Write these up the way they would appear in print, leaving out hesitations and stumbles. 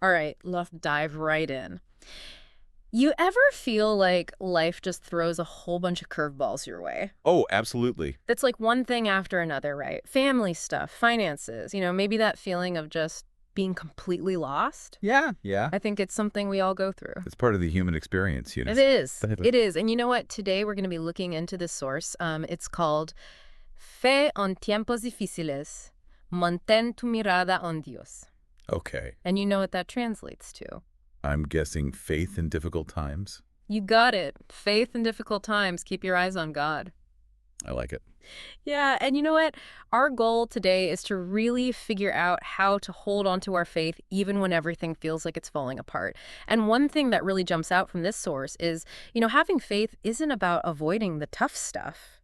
All right, let's dive right in. You ever feel like life just throws a whole bunch of curveballs your way? Oh, absolutely. That's like one thing after another, right? Family stuff, finances, maybe that feeling of just being completely lost. Yeah. Yeah. I think it's something we all go through. It's part of the human experience, you know. It is. Definitely. It is. And you know what? Today we're going to be looking into this source. It's called Fe en tiempos difíciles, mantén tu mirada en Dios. Okay. And you know what that translates to. I'm guessing faith in difficult times. You got it. Faith in difficult times. Keep your eyes on God. I like it. Yeah, and you know what? Our goal today is to really figure out how to hold on to our faith even when everything feels like it's falling apart. And one thing that really jumps out from this source is, having faith isn't about avoiding the tough stuff.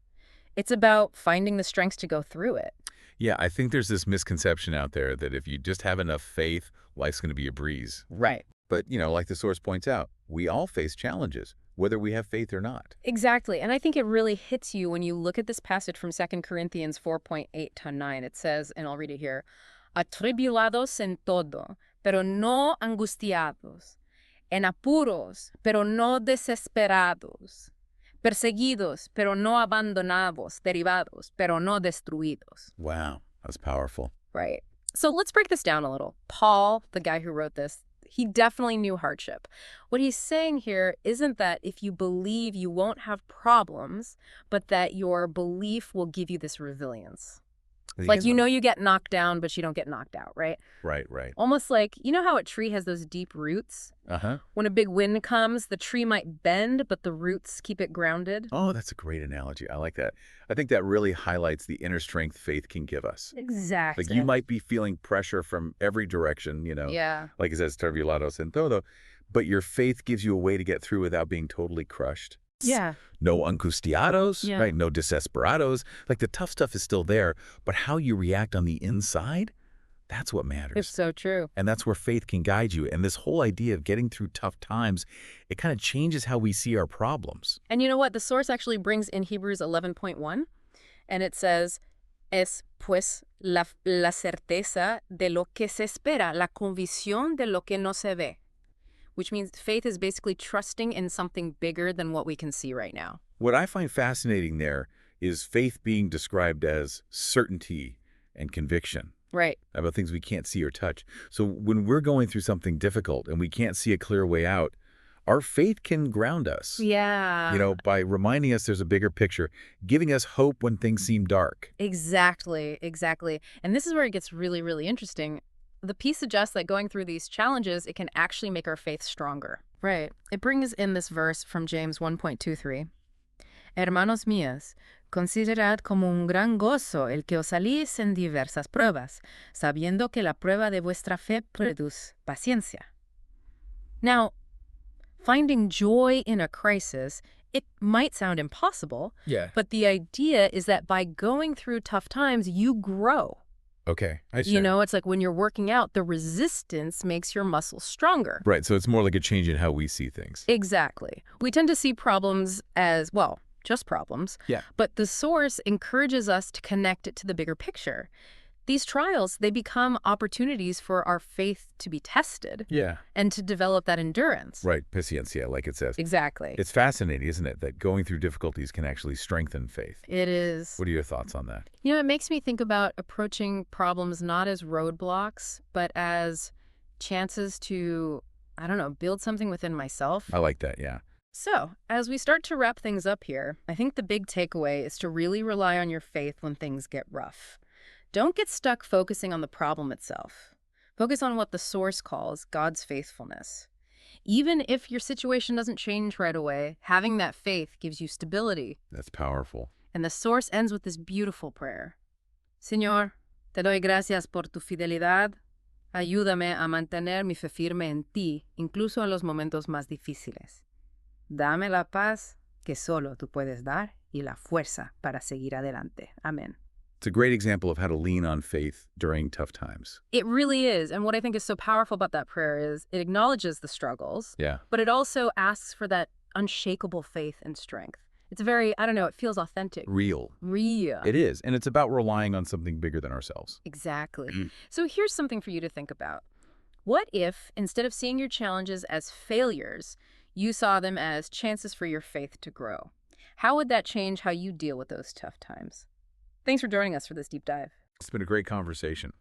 It's about finding the strength to go through it. Yeah, I think there's this misconception out there that if you just have enough faith, life's going to be a breeze. Right. But, like the source points out, we all face challenges, whether we have faith or not. Exactly. And I think it really hits you when you look at this passage from 2 Corinthians 4:8 to 9. It says, and I'll read it here, atribulados en todo, pero no angustiados, en apuros, pero no desesperados, perseguidos, pero no abandonados, derribados, pero no destruidos. Wow, that's powerful. Right. So let's break this down a little. Paul, the guy who wrote this, he definitely knew hardship. What he's saying here isn't that if you believe you won't have problems, but that your belief will give you this resilience. Like, you get knocked down, but you don't get knocked out, right? Right, right. Almost like, how a tree has those deep roots? Uh-huh. When a big wind comes, the tree might bend, but the roots keep it grounded. Oh, that's a great analogy. I like that. I think that really highlights the inner strength faith can give us. Exactly. Like you might be feeling pressure from every direction, Yeah. like it says, turbulados en todo, but your faith gives you a way to get through without being totally crushed. Yeah. No angustiados, Yeah. right? No desesperados. Like the tough stuff is still there, but how you react on the inside, that's what matters. It's so true. And that's where faith can guide you. And this whole idea of getting through tough times, it kind of changes how we see our problems. And you know what? The source actually brings in Hebrews 11:1, and it says, es pues la certeza de lo que se espera, la convicción de lo que no se ve. Which means faith is basically trusting in something bigger than what we can see right now. What I find fascinating there is faith being described as certainty and conviction. Right. About things we can't see or touch. So when we're going through something difficult and we can't see a clear way out, our faith can ground us. Yeah. By reminding us there's a bigger picture, giving us hope when things seem dark. Exactly. And this is where it gets really, really interesting. The piece suggests that going through these challenges, it can actually make our faith stronger. Right. It brings in this verse from James 1:23. Hermanos míos, considerad como un gran gozo el que os salís en diversas pruebas, sabiendo que la prueba de vuestra fe produce paciencia. Now, finding joy in a crisis, it might sound impossible, But the idea is that by going through tough times, you grow. okay, I see. It's like when you're working out, the resistance makes your muscles stronger. Right, so it's more like a change in how we see things. Exactly. We tend to see problems as, well, just problems. Yeah. But the source encourages us to connect it to the bigger picture. These trials, they become opportunities for our faith to be tested Yeah. and to develop that endurance. Right, paciencia, like it says. Exactly. It's fascinating, isn't it, that going through difficulties can actually strengthen faith. It is. What are your thoughts on that? It makes me think about approaching problems not as roadblocks, but as chances to, build something within myself. I like that, yeah. So, as we start to wrap things up here, I think the big takeaway is to really rely on your faith when things get rough. Don't get stuck focusing on the problem itself. Focus on what the source calls God's faithfulness. Even if your situation doesn't change right away, having that faith gives you stability. That's powerful. And the source ends with this beautiful prayer. Señor, te doy gracias por tu fidelidad. Ayúdame a mantener mi fe firme en ti, incluso en los momentos más difíciles. Dame la paz que solo tú puedes dar y la fuerza para seguir adelante. Amén. It's a great example of how to lean on faith during tough times. It really is. And what I think is so powerful about that prayer is it acknowledges the struggles, Yeah. but it also asks for that unshakable faith and strength. It's very, it feels authentic. Real. Real. It is. And it's about relying on something bigger than ourselves. Exactly. So here's something for you to think about. What if, instead of seeing your challenges as failures, you saw them as chances for your faith to grow? How would that change how you deal with those tough times? Thanks for joining us for this deep dive. It's been a great conversation.